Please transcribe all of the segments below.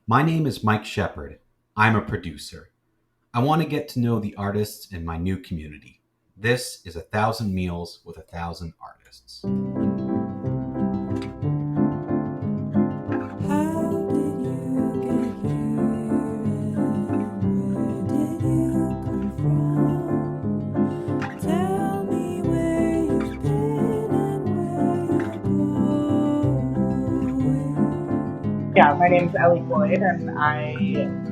My name is Mike Shepard. I'm a producer. I want to get to know the artists in my new community. This is 1,000 Meals with 1,000 Artists. Yeah, my name's Ellie Floyd, and I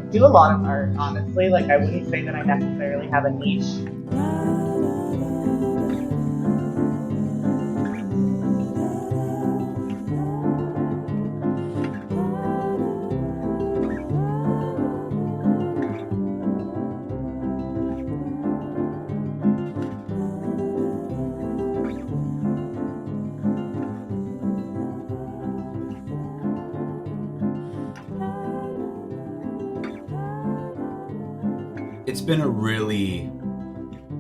do a lot of art, honestly. Like, I wouldn't say that I necessarily have a niche. It's been a really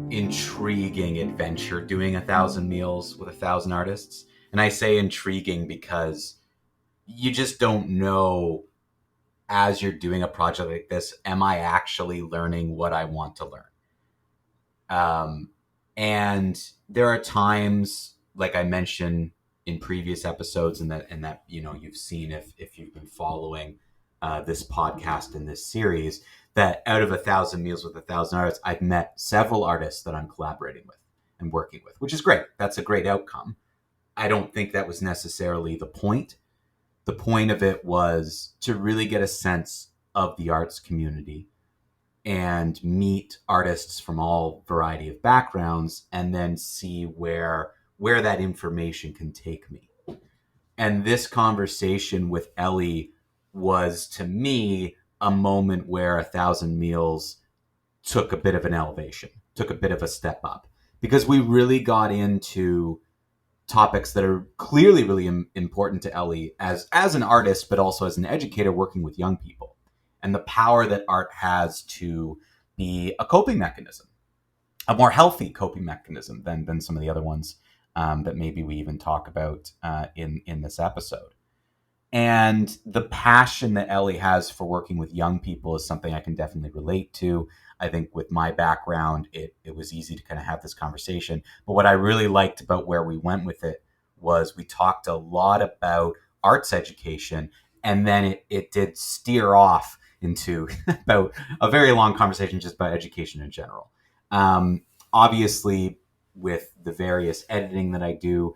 intriguing adventure doing 1,000 Meals with 1,000 Artists. And I say intriguing because you just don't know as you're doing a project like this, am I actually learning what I want to learn? Um, and there are times, like I mentioned in previous episodes, and that you've seen if you've been following this podcast and this series, that out of 1,000 Meals with 1,000 Artists, I've met several artists that I'm collaborating with and working with, which is great. That's a great outcome. I don't think that was necessarily the point. The point of it was to really get a sense of the arts community and meet artists from all variety of backgrounds and then see where that information can take me. And this conversation with Ellie was, to me, a moment where 1,000 Meals took a bit of an elevation, took a bit of a step up, because we really got into topics that are clearly really important to Ellie as an artist, but also as an educator working with young people, and the power that art has to be a coping mechanism, a more healthy coping mechanism than some of the other ones that maybe we even talk about in this episode. And the passion that Ellie has for working with young people is something I can definitely relate to. I think with my background, it was easy to kind of have this conversation. But what I really liked about where we went with it was we talked a lot about arts education, and then it did steer off into about a very long conversation just about education in general. Obviously, with the various editing that I do,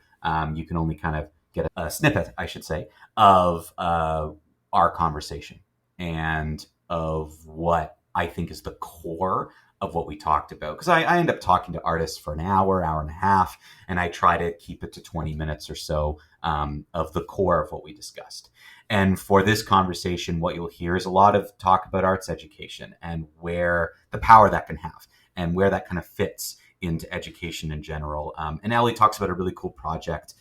you can only kind of get a snippet, I should say, of our conversation and of what I think is the core of what we talked about. Because I end up talking to artists for an hour, hour and a half, and I try to keep it to 20 minutes or so of the core of what we discussed. And for this conversation, what you'll hear is a lot of talk about arts education and where the power that can have and where that kind of fits into education in general. And Ellie talks about a really cool project,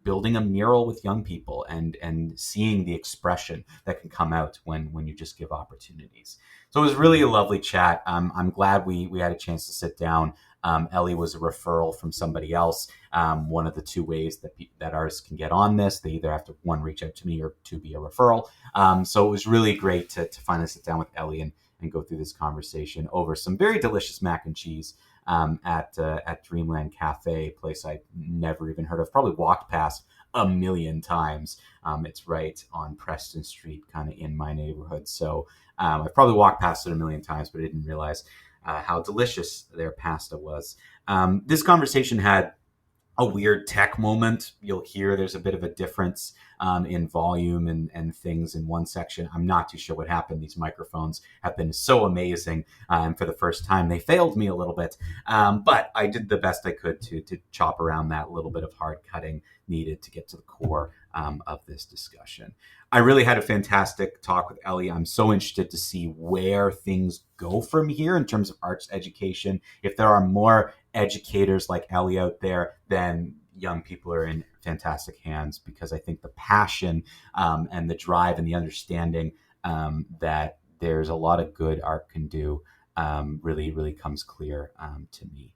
building a mural with young people and seeing the expression that can come out when you just give opportunities. So it was really a lovely chat. I'm glad we had a chance to sit down. Ellie was a referral from somebody else. One of the two ways that artists can get on this, they either have to, one, reach out to me, or two, be a referral. So it was really great to finally sit down with Ellie and go through this conversation over some very delicious mac and cheese at Dreamland Cafe, a place I never even heard of, probably walked past a million times. It's right on Preston Street, kind of in my neighborhood. So I've probably walked past it a million times, but I didn't realize how delicious their pasta was. This conversation had a weird tech moment. You'll hear there's a bit of a difference in volume and things in one section. I'm not too sure what happened. These microphones have been so amazing. And for the first time, they failed me a little bit. But I did the best I could to chop around that little bit of hard cutting needed to get to the core of this discussion. I really had a fantastic talk with Ellie. I'm so interested to see where things go from here in terms of arts education. If there are more educators like Ellie out there, then young people are in fantastic hands, because I think the passion and the drive and the understanding that there's a lot of good art can do really, really comes clear to me.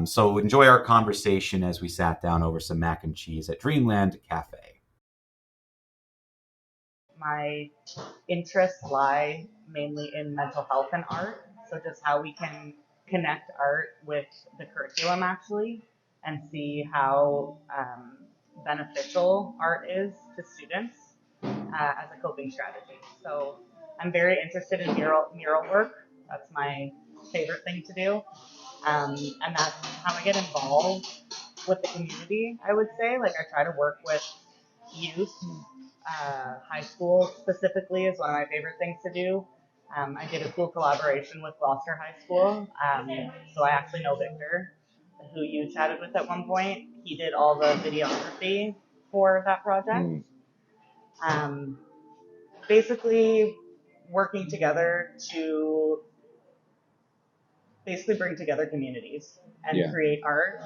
So enjoy our conversation as we sat down over some mac and cheese at Dreamland Cafe. my interests lie mainly in mental health and art. So just how we can connect art with the curriculum actually and see how beneficial art is to students as a coping strategy. So I'm very interested in mural work. That's my favorite thing to do. And that's how I get involved with the community, I would say. Like I try to work with youth. High school specifically is one of my favorite things to do. I did a cool collaboration with Gloucester High School. So I actually know Victor, who you chatted with at one point. He did all the videography for that project. Um, Basically, working together to basically bring together communities and create art.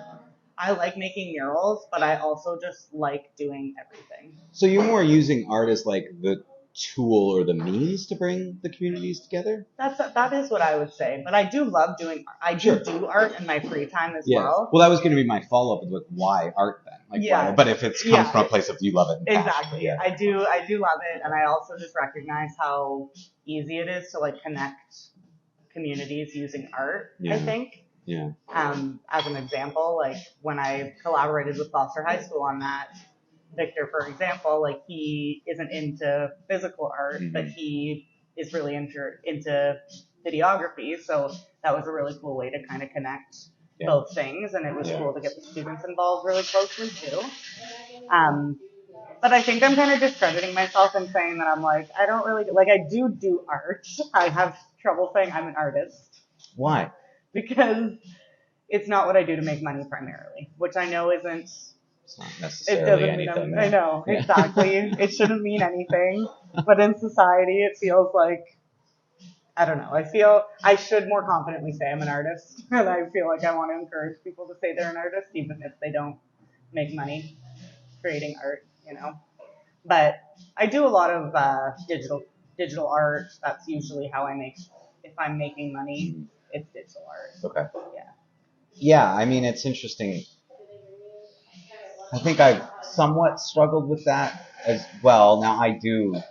I like making murals, but I also just like doing everything. So you're more using art as like the tool or the means to bring the communities together? That is what I would say. But I do love doing art. I do art in my free time as well. Well, that was going to be my follow-up with why art then? Like why? But if it comes from a place of you love it. Exactly. I do love it, and I also just recognize how easy it is to like connect communities using art. I think. Yeah. As an example, like when I collaborated with Gloucester High School on that, Victor, for example, like he isn't into physical art, but he is really into videography. So that was a really cool way to kind of connect both things, and it was cool to get the students involved really closely too. But I think I'm kind of discrediting myself and saying that I'm like, I don't really, like I do art. I have trouble saying I'm an artist. Why? Because it's not what I do to make money primarily, which I know isn't. It's not necessarily anything. I know, exactly. It shouldn't mean anything, but in society it feels like, I don't know, I feel I should more confidently say I'm an artist, and I feel like I want to encourage people to say they're an artist, even if they don't make money creating art, you know. But I do a lot of digital art. That's usually how I make, if I'm making money, it's digital art. Okay. Yeah. Yeah, I mean, it's interesting. I think I've somewhat struggled with that as well. Now, I do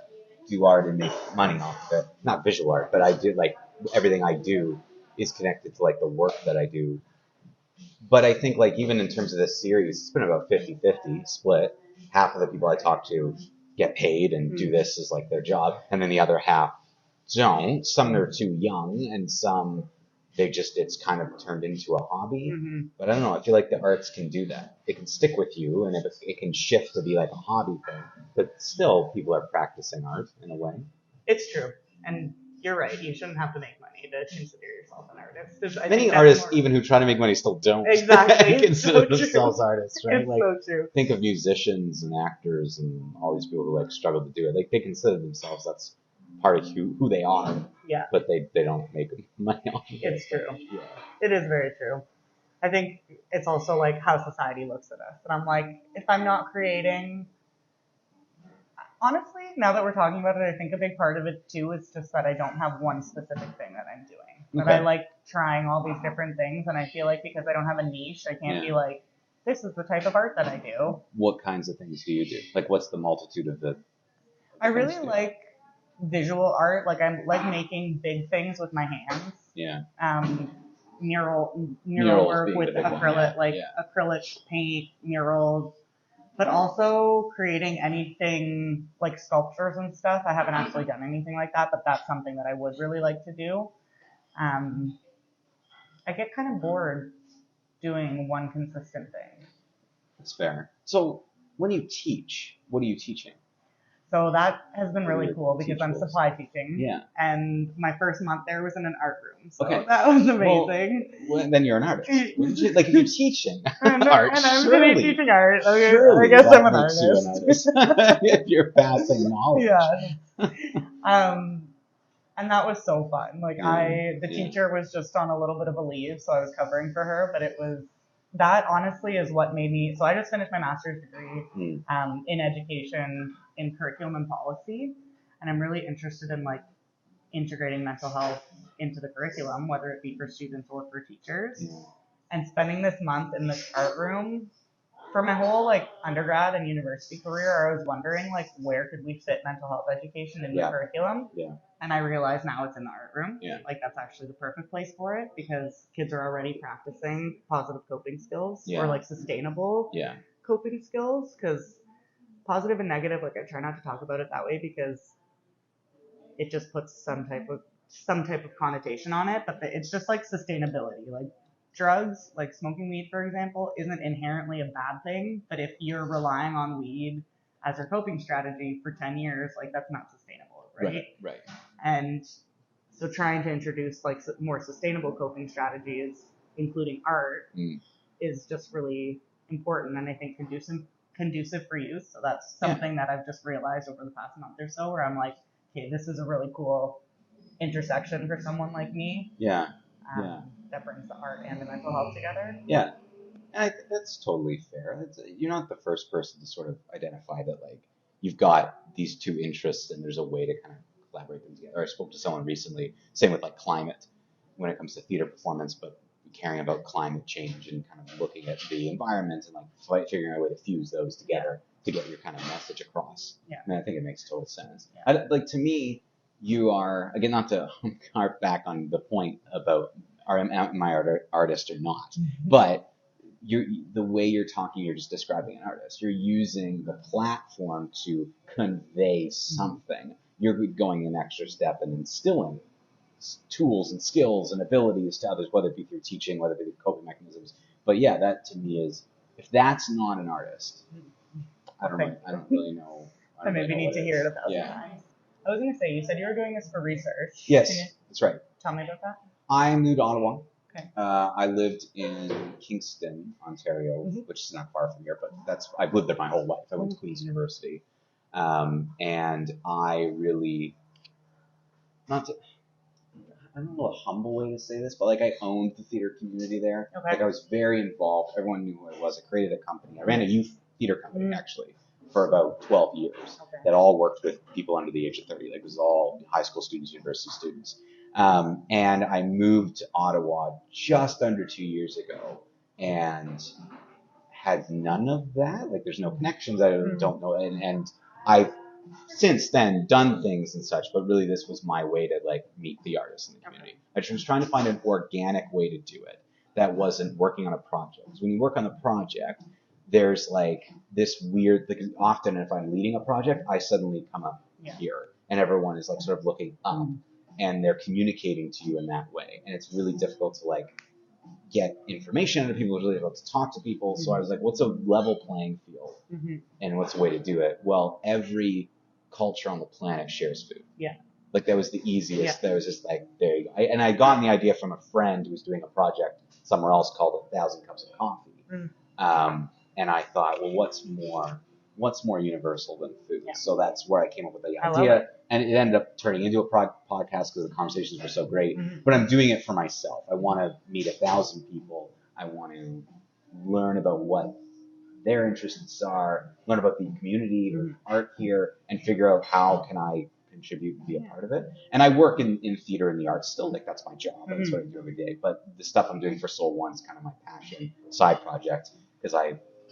art and make money off of it. Not visual art, but I do, like, everything I do is connected to, like, the work that I do. But I think, like, even in terms of this series, it's been about 50-50 split. Half of the people I talk to get paid and do this as, like, their job. And then the other half don't. Some are too young, and some it's kind of turned into a hobby. But I don't know, I feel like the arts can do that. It can stick with you, and it can shift to be like a hobby thing. But still, people are practicing art in a way. It's true. And you're right, you shouldn't have to make money to consider yourself an artist. Many artists, even who try to make money, still don't consider themselves artists, right? It's like, so true. Think of musicians and actors and all these people who like struggle to do it. Like they consider themselves, that's part of who they are. Yeah. But they don't make money off of it. It's true. Yeah. It is very true. I think it's also like how society looks at us. And I'm like, if I'm not creating, honestly, now that we're talking about it, I think a big part of it too is just that I don't have one specific thing that I'm doing. But I like trying all these different things, and I feel like because I don't have a niche, I can't be like, this is the type of art that I do. What kinds of things do you do? Like, what's the multitude of the? I really like visual art. Like I like making big things with my hands. Yeah. Mural work with acrylic, acrylic paint, murals, but also creating anything like sculptures and stuff. I haven't actually done anything like that, but that's something that I would really like to do. I get kind of bored doing one consistent thing. That's fair. So when you teach, what are you teaching? So that has been really cool because I'm supply teaching. Yeah. And my first month there was in an art room. So that was amazing. Well, then you're an artist. Like if you're teaching art, and I'm teaching art. I guess I'm an artist. If you're passing knowledge. Yeah. And that was so fun. Like the teacher was just on a little bit of a leave, so I was covering for her, but that honestly is what made me, so I just finished my master's degree in education, in curriculum and policy, and I'm really interested in like integrating mental health into the curriculum, whether it be for students or for teachers. And spending this month in this art room for my whole like undergrad and university career, I was wondering like where could we fit mental health education in the curriculum? Yeah. And I realize now it's in the art room. Yeah. Like that's actually the perfect place for it because kids are already practicing positive coping skills or like sustainable coping skills. Because positive and negative, like I try not to talk about it that way because it just puts some type of connotation on it. But it's just like sustainability, like. Drugs, like smoking weed, for example, isn't inherently a bad thing, but if you're relying on weed as your coping strategy for 10 years, like that's not sustainable, right? Right. And so trying to introduce like more sustainable coping strategies, including art, is just really important and I think conducive for youth. So that's something that I've just realized over the past month or so where I'm like, okay, this is a really cool intersection for someone like me. That brings the art and the mental health together. Yeah. And I think that's totally fair. You're not the first person to sort of identify that, like, you've got these two interests and there's a way to kind of collaborate them together. I spoke to someone recently, same with like climate when it comes to theater performance, but caring about climate change and kind of looking at the environment and like figuring out a way to fuse those together to get your kind of message across. Yeah. And I think it makes total sense. Yeah. Like to me, you are, again, not to harp back on the point about am I artist or not, but the way you're talking, you're just describing an artist. You're using the platform to convey something. You're going an extra step and instilling tools and skills and abilities to others, whether it be through teaching, whether it be through coping mechanisms. But yeah, that to me is, if that's not an artist, I don't really know. I maybe need to hear it 1,000 times. I was going to say, you said you were doing this for research. Yes, that's right. Tell me about that. I moved to Ottawa. Okay. I lived in Kingston, Ontario, which is not far from here, but I've lived there my whole life. I went to Queen's University. And I really, I don't know a humble way to say this, but like I owned the theater community there. Okay. Like I was very involved. Everyone knew who I was. I created a company. I ran a youth theater company actually for about 12 years that all worked with people under the age of 30. Like it was all high school students, university students. And I moved to Ottawa just under 2 years ago and had none of that. Like there's no connections. I don't know. And I've since then done things and such, but really this was my way to like meet the artists in the community. I just was trying to find an organic way to do it that wasn't working on a project. Because when you work on a project, there's like this weird, like often if I'm leading a project, I suddenly come up here and everyone is like sort of looking up and they're communicating to you in that way. And it's really difficult to like get information out of people, it's really difficult to talk to people. So I was like, what's a level playing field? And what's a way to do it? Well, every culture on the planet shares food. Yeah. Like that was the easiest. That was just like, there you go. And I got the idea from a friend who was doing a project somewhere else called 1,000 Cups of Coffee. And I thought, well, what's more universal than food? Yeah. So that's where I came up with the idea. And it ended up turning into a podcast because the conversations were so great. But I'm doing it for myself. I want to meet 1,000 people. I want to learn about what their interests are, learn about the community, the art here, and figure out how can I contribute and be a part of it. And I work in theater and the arts still. Like that's my job. That's what I do every day. But the stuff I'm doing for Soul One is kind of my passion, side project, because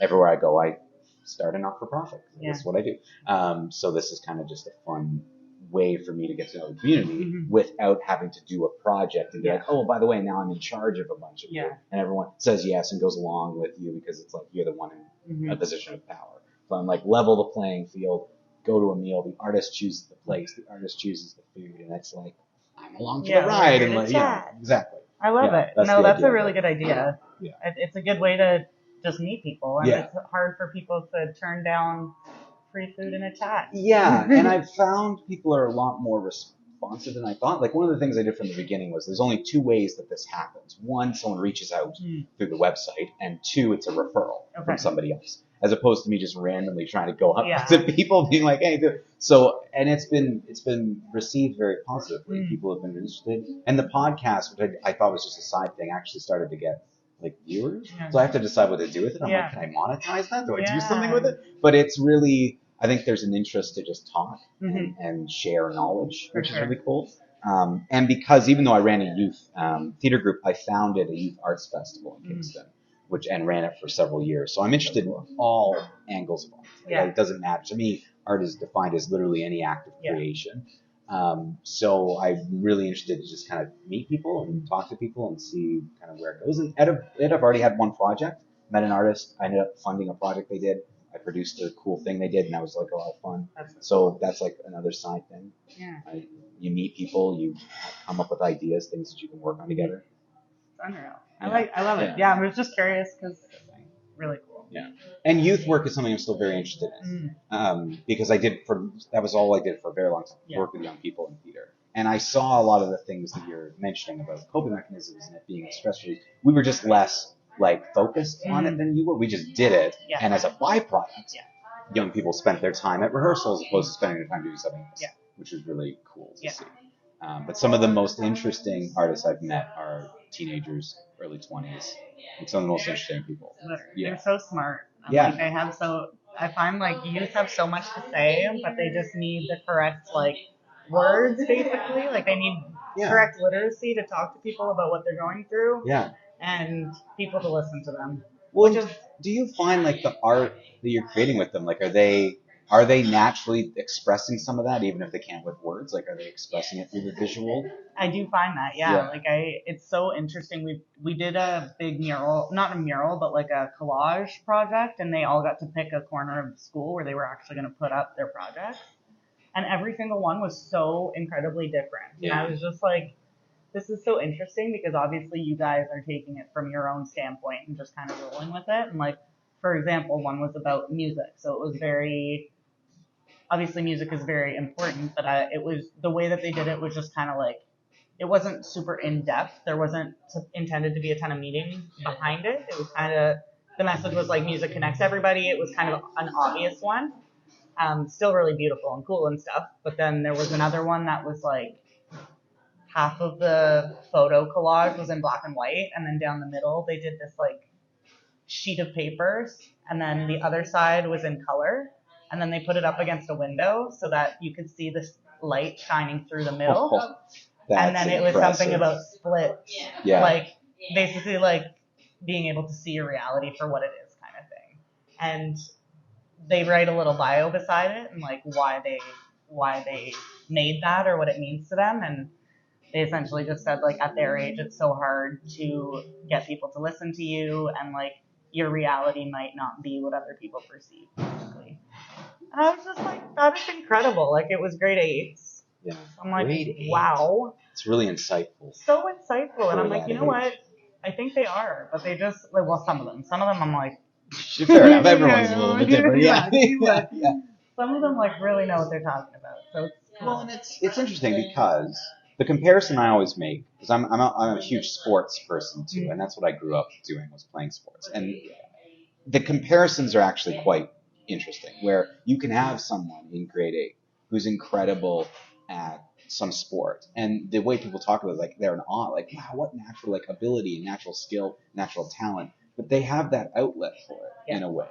everywhere I go, I start a not-for-profit. That's what I do. So this is kind of just a fun way for me to get to know the community without having to do a project and be like, oh, by the way, now I'm in charge of a bunch of you. And everyone says yes and goes along with you because it's like you're the one in a position of power. So I'm like, level the playing field, go to a meal, the artist chooses the place, the artist chooses the food, and it's like, I'm along for the ride. And like, exactly. I love it. That's a really good idea. Yeah. It's a good way to just meet people. And it's hard for people to turn down free food in a chat. Yeah, and I've found people are a lot more responsive than I thought. Like one of the things I did from the beginning was there's only two ways that this happens. One, someone reaches out through the website, and two, it's a referral from somebody else, as opposed to me just randomly trying to go up to people being like, hey, dude. So, and it's been received very positively. People have been interested, and the podcast, which I thought was just a side thing, actually started to get like viewers. So I have to decide what to do with it. I'm like, can I monetize that? Do I do something with it? But it's really, I think there's an interest to just talk and share knowledge, which is really cool. And because even though I ran a youth theater group, I founded a youth arts festival in Kingston, which and ran it for several years. So I'm interested in all angles of art. Like, it doesn't matter to me. Art is defined as literally any act of creation. So I'm really interested to just kind of meet people and talk to people and see kind of where it goes. And I've already had one project, met an artist. I ended up funding a project they did. I produced a cool thing they did, and that was like a lot of fun. So that's like another side thing. Yeah. You meet people, you come up with ideas, things that you can work on together. It's unreal. I love it. Yeah, I was just curious because really cool. Yeah. And youth work is something I'm still very interested in. Because that was all I did for a very long time, work with young people in theater. And I saw a lot of the things that you're mentioning about coping mechanisms and it being a stress relief. We were just less like focused on it than you were. We just did it. Yeah. And as a byproduct, young people spent their time at rehearsals as opposed to spending their time doing something else, which was really cool to see. But some of the most interesting artists I've met are teenagers, early 20s, and some of the most interesting people. They're so smart. Like I find like youth have so much to say, but they just need the correct like words, basically. Like they need correct literacy to talk to people about what they're going through. Yeah. And people to listen to them. Well, do you find like the art that you're creating with them, like are they naturally expressing some of that even if they can't with words? Like are they expressing it through the visual? I do find that, Like it's so interesting. We did a big mural, not a mural, but like a collage project, and they all got to pick a corner of the school where they were actually going to put up their projects. And every single one was so incredibly different. Yeah. And I was just like, this is so interesting because obviously you guys are taking it from your own standpoint and just kind of rolling with it. And like, for example, one was about music. So it was obviously music is very important, but it was, the way that they did it was just kind of like, it wasn't super in-depth. There wasn't intended to be a ton of meaning behind it. It was kind of, the message was like music connects everybody. It was kind of an obvious one. Still really beautiful and cool and stuff. But then there was another one that was like, half of the photo collage was in black and white, and then down the middle they did this like sheet of papers, and then the other side was in color, and then they put it up against a window so that you could see this light shining through the middle. And then it was something about splits, like basically like being able to see your reality for what it is, kind of thing. And they write a little bio beside it and like why they made that or what it means to them. And they essentially just said, like, at their age, it's so hard to get people to listen to you, and, like, your reality might not be what other people perceive, basically. And I was just like, that is incredible. Like, it was grade 8s. Yeah. I'm like, wow. It's really insightful. So insightful. And I'm like, you know what? I think they are, but they just, like, well, some of them I'm like. Fair enough. Everyone's a little bit different. Yeah. Some of them, like, really know what they're talking about. So it's cool. Well, and it's interesting because the comparison I always make, because I'm a huge sports person too, and that's what I grew up doing, was playing sports. And the comparisons are actually quite interesting, where you can have someone in grade 8 who's incredible at some sport, and the way people talk about it, like they're in awe, like, wow, what natural like ability and natural skill, natural talent, but they have that outlet for it in a way.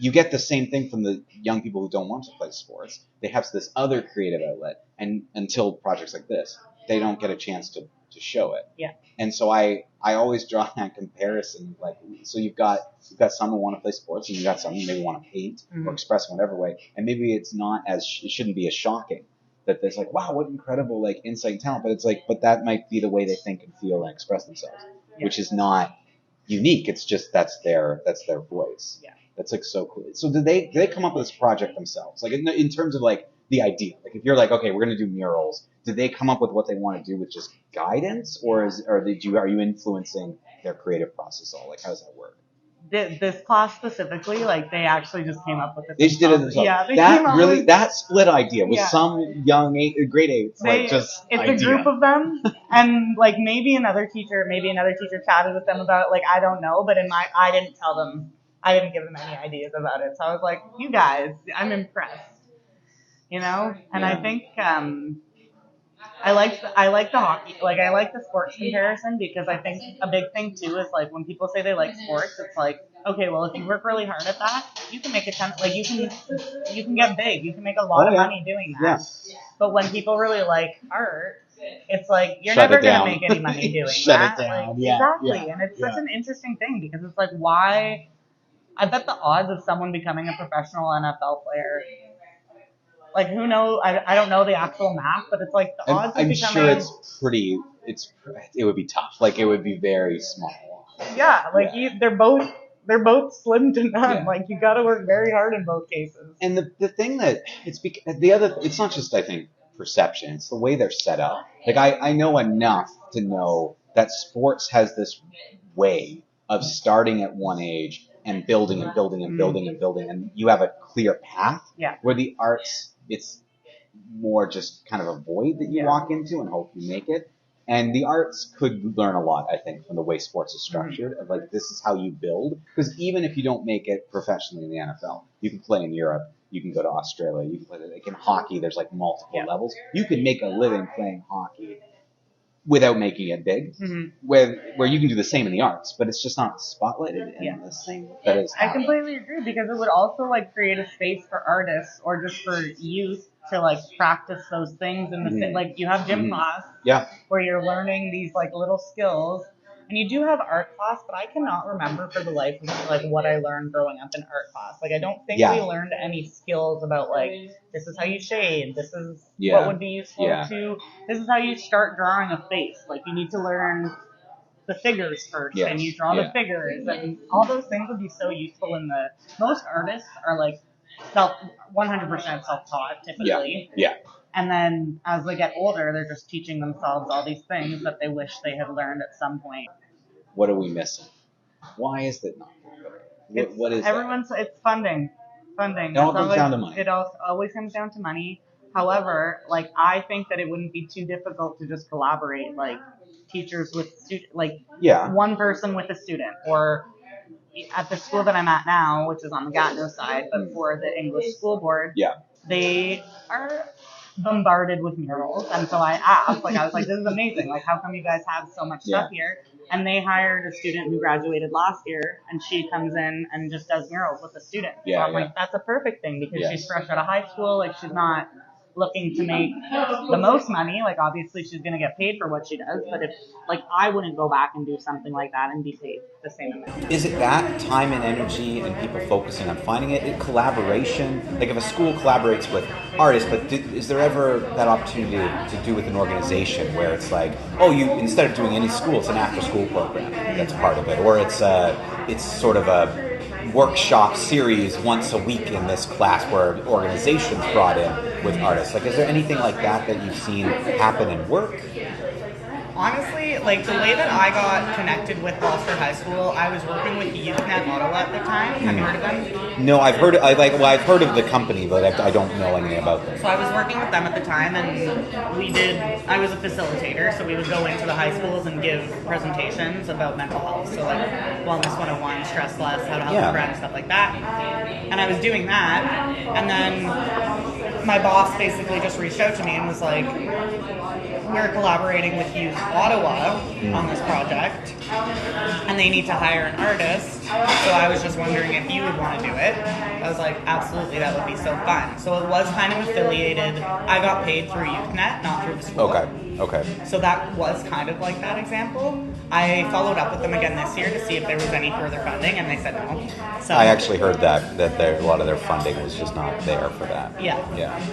You get the same thing from the young people who don't want to play sports. They have this other creative outlet, and until projects like this, they don't get a chance to show it. Yeah. And so I always draw that comparison. Like, so you've got some who want to play sports, and you've got some who maybe want to paint or express in whatever way. And maybe it's not it shouldn't be as shocking that there's like, wow, what incredible like insight and talent. But it's like, but that might be the way they think and feel and express themselves, which is not unique. It's just that's their voice. Yeah. That's like so cool. So did they come up with this project themselves? Like in terms of like the idea, like if you're like, okay, we're going to do murals, did they come up with what they want to do with just guidance, or are you influencing their creative process all? Like, how does that work? This class specifically, like they actually just came up with it. They just did it themselves. Yeah, that split idea with some young grade 8s, it's idea. A group of them, and like maybe another teacher chatted with them about it. Like I don't know, but I didn't tell them. I didn't give them any ideas about it. So I was like, you guys, I'm impressed. You know? And I think I like the hockey, like I like the sports comparison, because I think a big thing too is like when people say they like sports, it's like okay, well, if you work really hard at that, you can make a ton. Like you can get big. You can make a lot of money doing that. Yeah. But when people really like art, it's like you're Shut never it gonna down. make any money doing Shut it that. down. Like Yeah, exactly, yeah, and it's such yeah. an interesting thing because it's like why. I bet the odds of someone becoming a professional NFL player, like who knows? I don't know the actual math, but it's like the odds of I'm becoming. sure it would be tough. Like it would be very small. Yeah, like they're both slim to none. Yeah. Like you got to work very hard in both cases. And the thing that it's not just I think perception. It's the way they're set up. Like I know enough to know that sports has this way of starting at one age and building and building and building and building, and you have a clear path. Yeah. Where the arts, it's more just kind of a void that you walk into and hope you make it. And the arts could learn a lot, I think, from the way sports is structured. Of like, this is how you build. Because even if you don't make it professionally in the NFL, you can play in Europe. You can go to Australia. You can play like in hockey. There's like multiple levels. You can make a living playing hockey without making it big. Where you can do the same in the arts, but it's just not spotlighted in the same that is. I completely agree because it would also like create a space for artists or just for youth to like practice those things in the like you have gym class where you're learning these like little skills, and you do have art class, but I cannot remember for the life of me like what I learned growing up in art class. Like I don't think we learned any skills about like this is how you shade, this is what would be useful to, this is how you start drawing a face. Like you need to learn the figures first, and you draw the figures, and all those things would be so useful in the. Most artists are like 100% self-taught typically. And then as they get older, they're just teaching themselves all these things that they wish they had learned at some point. What are we missing? Why is that not? What is everyone's? That? It's funding. Funding. It all comes down to money. It always comes down to money. However, like I think that it wouldn't be too difficult to just collaborate, like teachers with student, like one person with a student, or at the school that I'm at now, which is on the Gatineau side, but for the English school board, they are bombarded with murals. And so I asked, like, I was like, this is amazing. Like, how come you guys have so much stuff here? And they hired a student who graduated last year, and she comes in and just does murals with the students. So I'm like, that's a perfect thing because she's fresh out of high school. Like, she's not looking to make the most money. Like, obviously she's going to get paid for what she does, but if, like, I wouldn't go back and do something like that and be paid the same amount. Is it that time and energy and people focusing on finding it? Collaboration? Like if a school collaborates with artists, but is there ever that opportunity to do with an organization where it's like, oh, you instead of doing any school, it's an after-school program that's part of it, or it's sort of a workshop series once a week in this class where organizations brought in with artists. Like, is there anything like that you've seen happen in work? Honestly, like the way that I got connected with Ulster High School, I was working with YouthNet Ottawa at the time. Have you heard of them? No, I've heard. I've heard of the company, but I don't know anything about them. So I was working with them at the time, and I was a facilitator, so we would go into the high schools and give presentations about mental health. So like Wellness 101, Stress Less, How to Help a Friend, stuff like that. And I was doing that, and then my boss basically just reached out to me and was like, we're collaborating with Youth Ottawa on this project, and they need to hire an artist. So I was just wondering if you would want to do it. I was like, absolutely, that would be so fun. So it was kind of affiliated. I got paid through YouthNet, not through the school. Okay. So that was kind of like that example. I followed up with them again this year to see if there was any further funding, and they said no. So I actually heard that a lot of their funding was just not there for that. Yeah.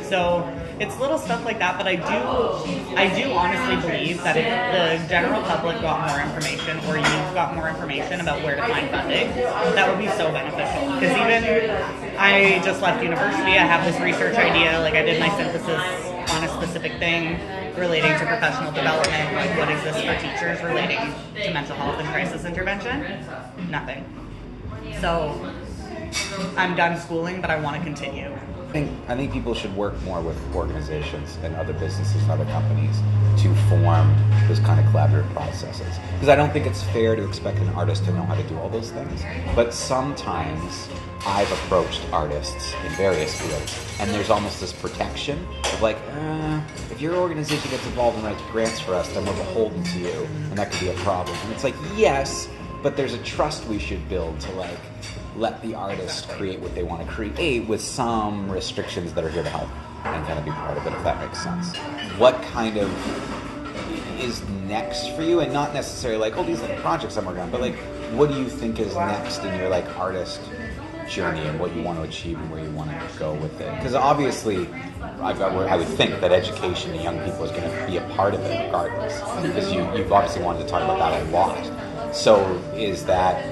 So it's little stuff like that, but I do honestly believe that if the general public got more information, or youth got more information about where to find funding, that would be so beneficial. Because even I just left university, I have this research idea, like I did my synthesis on a specific thing relating to professional development, like what exists for teachers relating to mental health and crisis intervention. Nothing. So I'm done schooling, but I want to continue. I think people should work more with organizations and other businesses and other companies to form those kind of collaborative processes. Because I don't think it's fair to expect an artist to know how to do all those things. But sometimes I've approached artists in various fields, and there's almost this protection of like, if your organization gets involved and writes grants for us, then we're beholden to you, and that could be a problem. And it's like, yes, but there's a trust we should build to like let the artist create what they want to create with some restrictions that are here to help and kind of be part of it, if that makes sense. What kind of is next for you, and not necessarily like, oh, these are the projects I'm working on, but like, what do you think is next in your like artist journey and what you want to achieve and where you want to go with it? Because obviously, I would think that education to young people is going to be a part of it regardless, because you've obviously wanted to talk about that a lot. So is that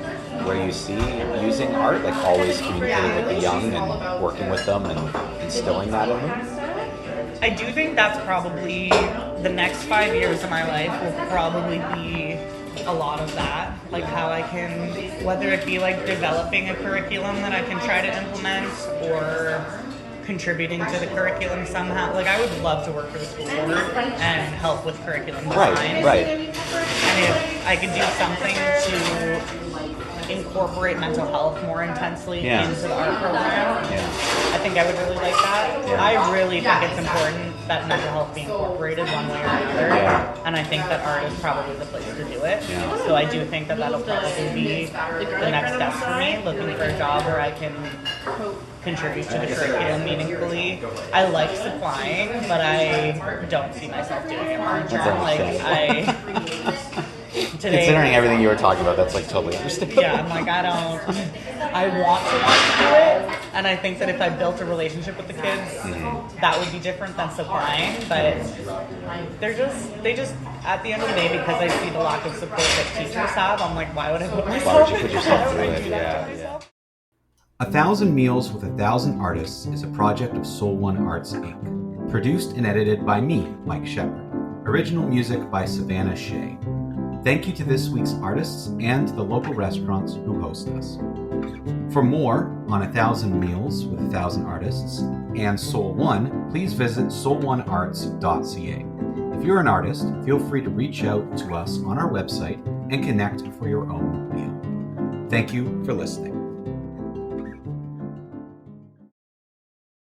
where you see using art, like always communicating with the young and working with them and instilling that in them? I do think that's probably the next 5 years of my life will probably be a lot of that. Like how I can, whether it be like developing a curriculum that I can try to implement or contributing to the curriculum somehow. Like I would love to work for the school board and help with curriculum design. Right. And if I could do something to incorporate mental health more intensely into the art program, I think I would really like that. I really think it's important that mental health be incorporated one way or another, and I think that art is probably the place to do it. So I do think that that'll probably be the next step for me, looking for a job where I can contribute to the curriculum meaningfully. I like supplying, but I don't see myself doing it long term. Like today, considering everything you were talking about, that's like totally understandable. Yeah, I'm like, I want to do it, and I think that if I built a relationship with the kids, that would be different than supplying, but they just, at the end of the day, because I see the lack of support that teachers have, I'm like, why would I put myself Why would you put yourself through it? Yeah. 1,000 Meals with 1,000 Artists is a project of Soul One Arts, Inc. Produced and edited by me, Mike Shepard. Original music by Savannah Shea. Thank you to this week's artists and the local restaurants who host us. For more on 1,000 Meals with 1,000 Artists and Soul One, please visit soulonearts.ca. If you're an artist, feel free to reach out to us on our website and connect for your own meal. Thank you for listening.